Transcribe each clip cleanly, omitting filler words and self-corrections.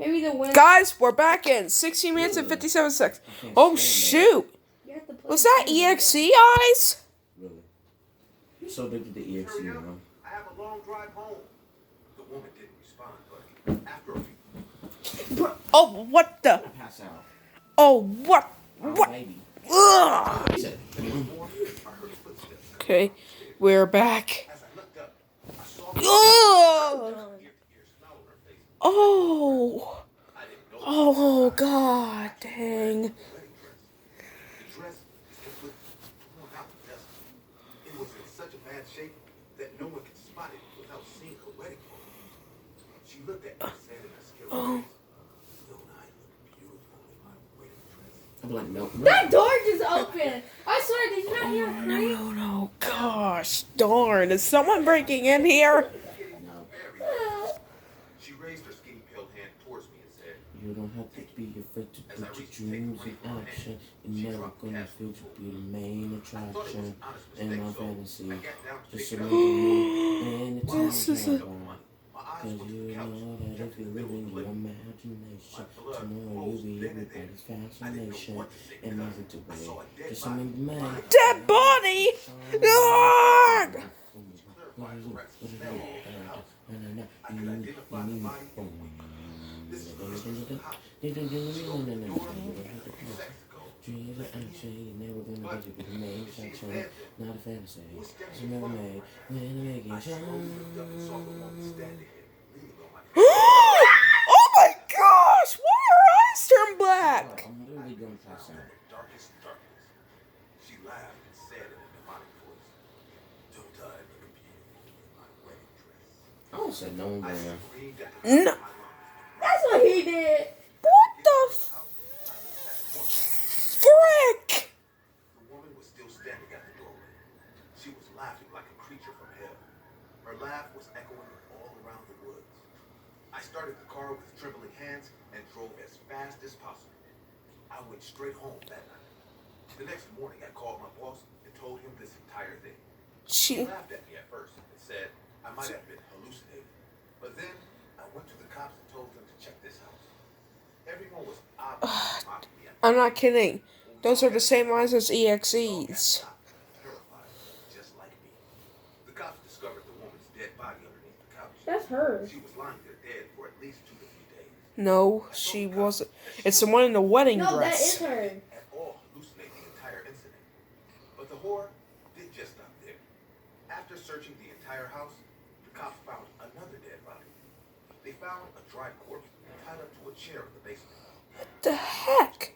Maybe the winner. Guys, we're back in 16 minutes and 57 seconds. Oh, shoot. Was that EXE eyes? Really? So they did the EXE, you know? I have a long drive home. The woman didn't respond, but after a few... Oh, what the? Pass out. Oh, what? What? Maybe. Ugh. Okay, we're back. Ugh. Oh. Oh, God dang. The dress is completely torn out, it was in such a bad shape that no one could spot it without seeing her wedding photo. She looked at me and said in a scared voice, "Don't I look beautiful in my wedding dress?" I'm like, no. That door just opened. I swear, did you not hear a creak? No. Gosh darn. Is someone breaking in here? She raised her skinny pale hand towards me and said, You don't have to be afraid to put your dreams in action. You're never gonna feel to be the main attraction in my fantasy. Just remember me anytime you have one. Cause you know that if you live in your imagination, tomorrow you'll be everybody's fascination. And nothing to worry. Just remember me. Dead body! Ugh. Not a fantasy. Just remember me when I make it Oh my gosh! Why are her eyes turned black? I'm literally gonna pass out. darkest darkness. She laughed and said in a demonic voice, "Don't I look beautiful in my wedding dress?" I don't say no one I there. screamed at No. my lungs. That's what he did. What the frick? The woman was still standing at the doorway. She was laughing like a creature from hell. Her laugh was echoing all around the woods. I started the car with trembling hands and drove as fast as possible. I went straight home that night. The next morning, I called my boss and told him this entire thing. He laughed at me at first and said I might have been hallucinating. But then I went to the cops and told them to check this house. Everyone was obviously mocking me. I'm not kidding. Those are the same eyes as EXE's. Terrified, just like me. The cops discovered the woman's dead body underneath the couch. That's her. She was lying there dead for at least 2 to 3 days. No, she wasn't. It's the one in the wedding No, that is dress. her. At all hallucinate the entire incident. But the horror didn't just stop there. After searching the entire house, the cops found another dead body. They found a dry corpse tied up to a chair in the basement. What the heck?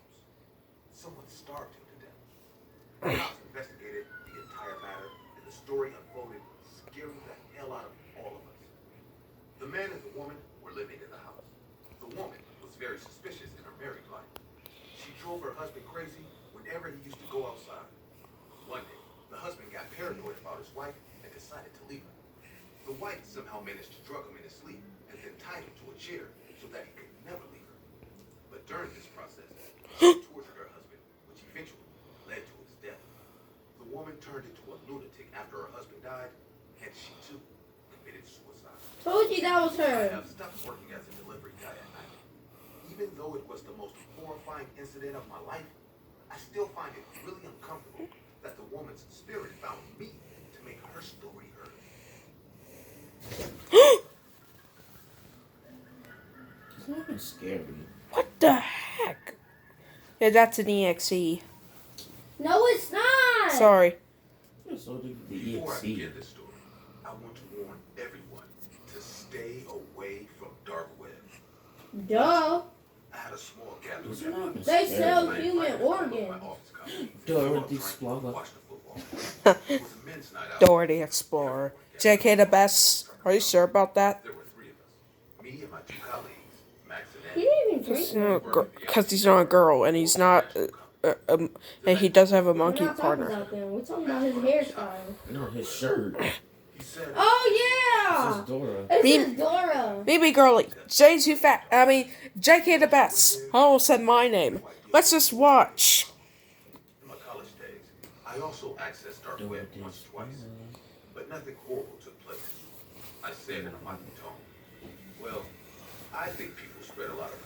Someone starved him to death. The cops investigated the entire matter, and the story unfolded, scaring the hell out of all of us. The man and the woman were living in the house. The woman was very suspicious in her married life. She drove her husband crazy whenever he used to go outside. One day, the husband got paranoid about his wife and decided to leave her. The wife somehow managed to drug him in his sleep and then tied him to a chair so that he could never leave her. But during this process, she tortured her husband, which eventually led to his death. The woman turned into a lunatic after her husband died, and she too committed suicide. Told you that was I her. have stopped working as a delivery guy at night. Even though it was the most horrifying incident of my life, I still find it really uncomfortable that the woman's spirit found me to make her story heard. It's not even scary. What the heck? Yeah, that's an EXE. No, it's not. Sorry. So did the Before I EXE. begin this story, I want to warn everyone to stay away from dark web. Duh. I had a small gathering. It's not even They scary. sell My human invited to my organs. office company. Dorothy Watch Explorer. the football. It was a men's night out. Doherty Explorer. JK2fast. Are you sure about that? There were 3 of us. Me and my 2 colleagues, Max He and didn't even drink. Because he's not a girl, and he's not, and he does have a We're monkey not talking partner. about them. We're talking about his hairstyle. No, his shirt. he said, Oh This is yeah. Dora. This Me- is Dora. memegirrly. Jaydon2fast. I mean, JK2fast. I almost said my name. Let's just watch. in my college days, I also accessed dark web once or twice, but nothing horrible took place. I said in a mocking tone, well, I think people spread a lot of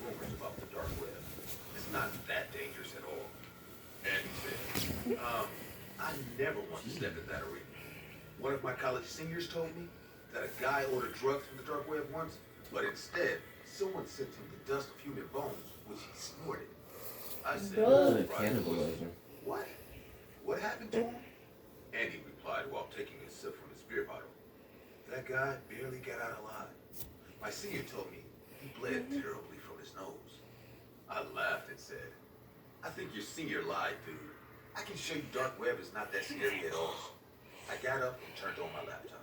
One of my college seniors told me that a guy ordered drugs from the dark web once, but instead, someone sent him the dust of human bones, which he snorted. I said, Ugh. Cannibalism. what? What happened to him? Andy replied while taking a sip from his beer bottle. That guy barely got out alive. My senior told me he bled terribly from his nose. I laughed and said, I think your senior lied, dude. I can show you dark web is not that scary at all. I got up and turned on my laptop.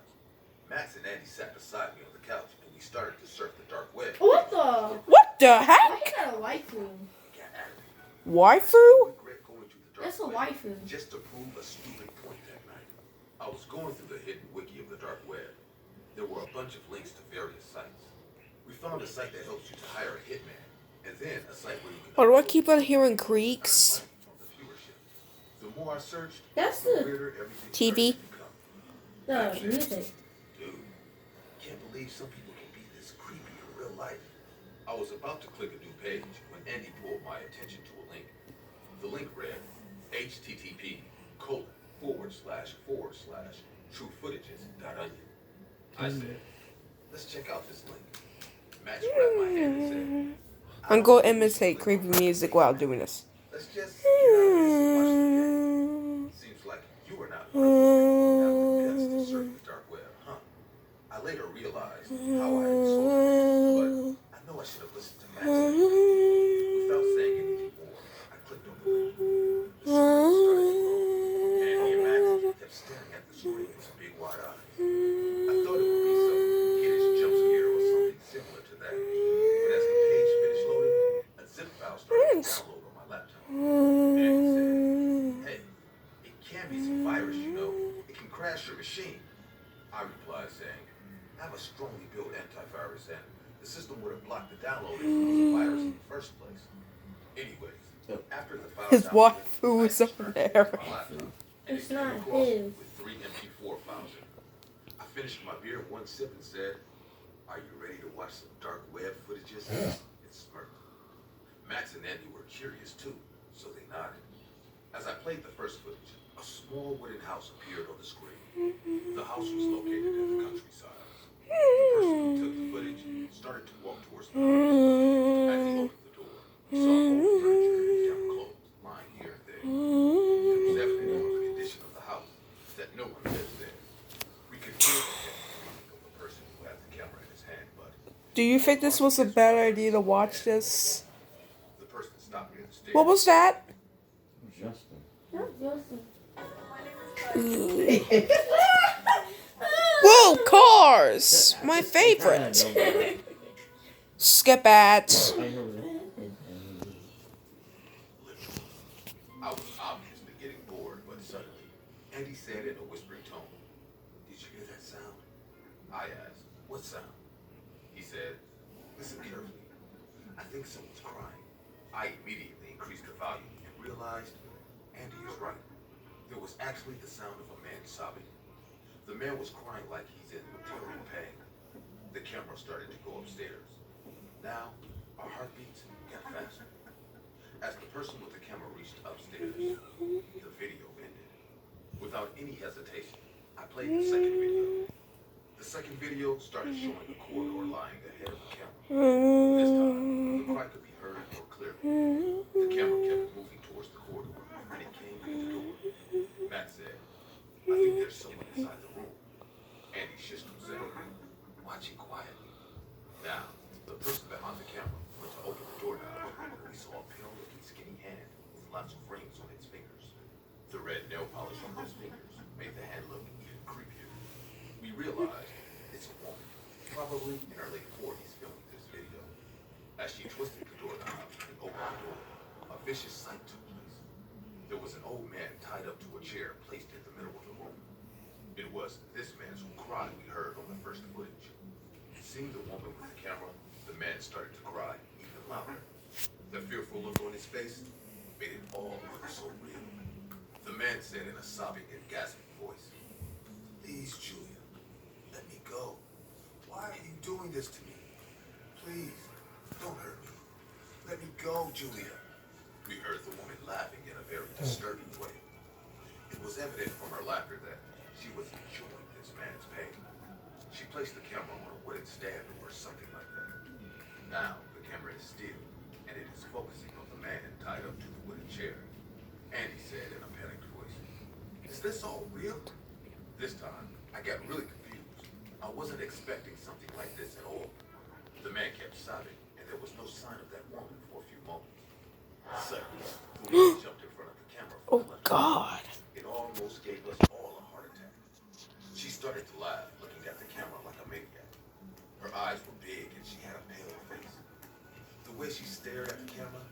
Max and Andy sat beside me on the couch and we started to surf the dark web. What the? What the Why heck? is that a waifu? Got aggravated. Waifu? Regret going to the dark That's a web waifu. just to prove a stupid point that night. I was going through the hidden wiki of the dark web. There were a bunch of links to various sites. We found a site that helps you to hire a hitman, and then a site where you can. Why do I keep on hearing creaks? The more I searched, That's the the weirder everything TV. started to become. music. Dude, can't believe some people can be this creepy in real life. I was about to click a new page when Andy pulled my attention to a link. The link read http://truefootages.onion. I said, let's check out this link. Max grabbed my hand and said, I'm going to imitate creepy music while doing this. let's just get out of this and watch the game. Seems like you are not one of those people who have the guts to surf the dark web, huh? I later realized how I had sold it, but I know I should have listened to Max. Without saying anything more, I clicked on the link. The screen started to roll, and he and Max kept staring at the screen with big wide eyes. I thought it would be some kiddish jump scare or something similar to that. But as the page finished loading, a zip file started to download on my laptop. And he said, hey, it can be some virus, you know. It can crash your machine. I replied saying, I have a strongly built antivirus and the system would have blocked the download if it was a virus in the first place. Anyways, after the file His downloaded, waifu I is over extracted there. it from my laptop, and It's it came not across his. with 3 MP4 files in it. I finished my beer in one sip and said, are you ready to watch some dark web footages? It smirked. Max and Andy were curious too, so they nodded. As I played the first footage, a small wooden house appeared on the screen. The house was located in the countryside. The person who took the footage started to walk towards the house. As he opened the door, he saw old furniture and damp clothes lying here and there. It was evident from the condition of the house that no one lives there. We could hear the breathing of the person who had the camera in his hand, but Do you think this was a bad idea to watch this? the person stopped me at the stairs. What was that? Justin. That's Justin. Whoa, cars! My favorite. Skip at. I was obviously getting bored, but suddenly, Andy said in a whispering tone, did you hear that sound? I asked, what sound? He said, listen carefully. I think someone's crying. I immediately increased the volume and realized Andy is right. There was actually the sound of a man sobbing. The man was crying like he's in material pain. The camera started to go upstairs. Now, our heartbeats got faster. As the person with the camera reached upstairs, the video ended. Without any hesitation, I played the second video. The second video started showing a corridor lying ahead of the camera. This time, the cry could be heard more clearly. The camera kept moving towards the corridor, and it came to the door. Matt said, I think there's someone inside the room. Andy Shistum said, watching quietly. Now, the person behind the camera went to open the doorknob. We saw a pale-looking skinny hand with lots of rings on its fingers. The red nail polish on those fingers made the hand look even creepier. We realized it's a woman, probably in her late 40s, filming this video. As she twisted the doorknob and opened the door, a vicious sight took place. There was an old man tied up to a chair placed in the middle of the room. It was this man's cry we heard on the first footage. Seeing the woman with the camera, the man started to cry even louder. The fearful look on his face made it all look so real. The man said in a sobbing and gasping voice, please, Julia, let me go. Why are you doing this to me? Please, don't hurt me. Let me go, Julia. We heard the woman laughing in a very disturbing way. It was evident from her laughter that she was enjoying this this man's pain. She placed the camera on a wooden stand or something like that. Now, the camera is still, and it is focusing on the man tied up to the wooden chair. Andy said in a panicked voice, "Is this all real?" This time, I got really confused. I wasn't expecting something like this at all. The man kept sobbing, and there was no sign of that woman for a few moments. Suddenly, the woman jumped in front of the camera. Oh, God. It almost gave us all a heart attack. She started to laugh, looking at the camera like a maniac. Her eyes were big, and she had a pale face. The way she stared at the camera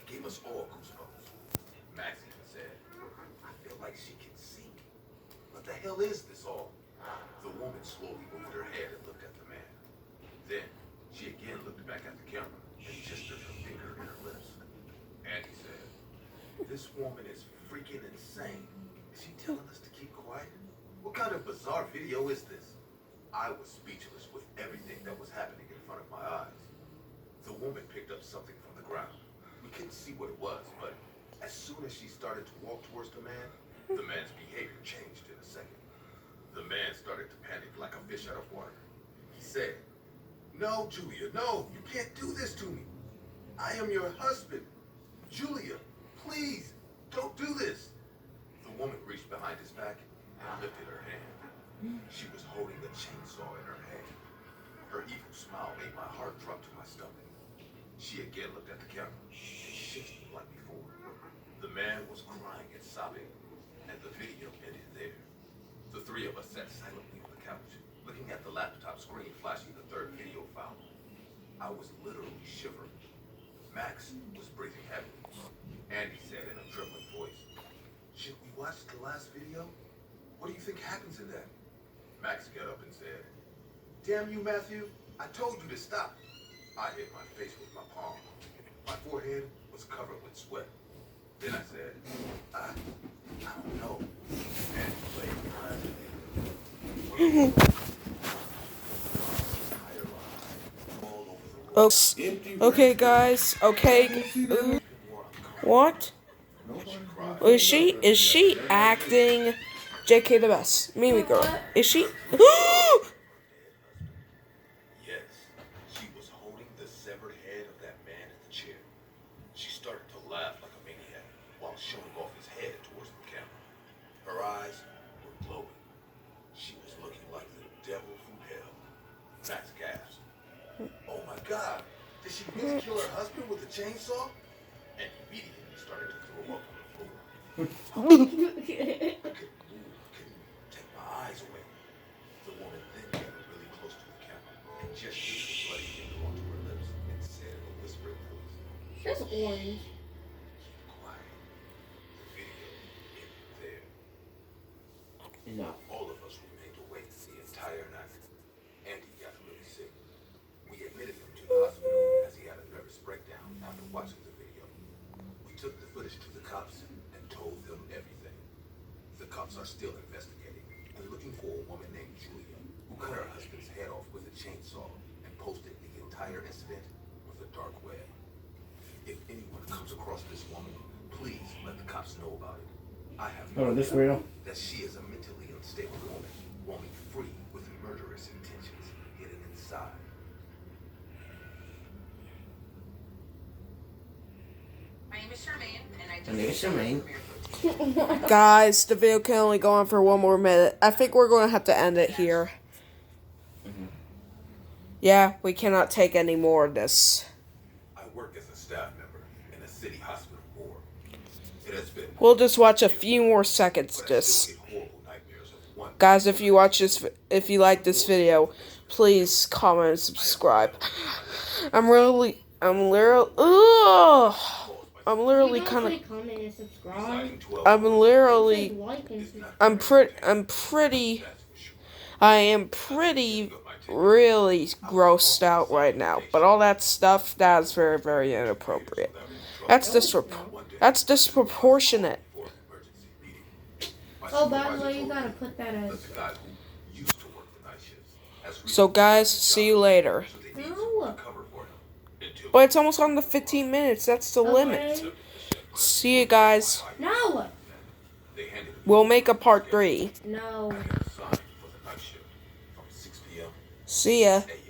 gave us all goosebumps. Max even said, "I feel like she can see me. What the hell is this all?" The woman slowly moved her head and looked at the man. Then, she again looked back at the camera and gestured her finger in her lips. Andy said, "This woman is freaking insane. Is she telling us to keep quiet? What kind of bizarre video is this?" I was speechless with everything that was happening in front of my eyes. The woman picked up something from the ground. We couldn't see what it was, but as soon as she started to walk towards the man's behavior changed in a second. The man started to panic like a fish out of water. He said, "No, Julia, no, you can't do this to me. I am your husband. Julia, please, don't do this." The woman reached behind his back and lifted her hand. She was holding a chainsaw in her hand. Her evil smile made my heart drop to my stomach. She again looked at the camera and shifted like before. The man was crying and sobbing, and the video ended there. The three of us sat silently on the couch, looking at the laptop screen flashing the third video file. I was literally shivering. Max was breathing heavily. Andy said in a trembling voice, "Should we watch the last video? What do you think happens in that?" Max got up and said, "Damn you, Matthew, I told you to stop." I hit my face with my palm. My forehead was covered with sweat. Then I said, I don't know. And he played Oh, okay, guys. Okay. What? Is she acting JK2fast? Memegirl. Is she? Yes, she was holding the severed head of that man in the chair. She started to laugh like a maniac while showing off his head towards the camera. Her eyes were glowing. She was looking like the devil from hell. Max gasped. "Oh my God, did she really kill her husband with a chainsaw?" And immediately started to throw up on the floor. I couldn't move, couldn't take my eyes away. The woman then got really close to the camera and gestured her bloody finger onto her lips and said in a whispering voice, That's orange. "Quiet." The video ended there. Enough. All of us remained awake the entire night. Andy got really sick. We admitted him to the hospital as he had a nervous breakdown after watching the video. We took the footage to the cops and told them everything. The cops are still investigating and looking for a woman named Julia who cut her husband's head off with a chainsaw and posted the entire incident on the dark web. If anyone comes across this woman, please let the cops know about it. I have Oh, this real? that she is a mentally unstable woman, roaming free with murderous intentions hidden inside. My name is Charmaine, and I My name is Charmaine. Guys, the video can only go on for 1 more minute. I think we're going to have to end it here. Yeah, we cannot take any more of this. I work as a staff member in a city hospital ward. It has been We'll just watch a few more seconds. but I Just still get horrible nightmares of one. guys, if you watch this, if you like this video, please comment and subscribe. I'm literally kind of. Comment and subscribe. I'm literally. Like and subscribe. I am pretty really grossed out right now. But all that stuff, that's very, very inappropriate. That's disproportionate. Oh, by the way, you gotta put that as. The guy who used to work the night shifts has So guys, see you later. so they need No. someone to cover for him until But it's almost on the 15 minutes. That's the limit. Okay. See you guys. No! they handed him We'll make a part 3. No. a sign for the night shift. See ya. Hey,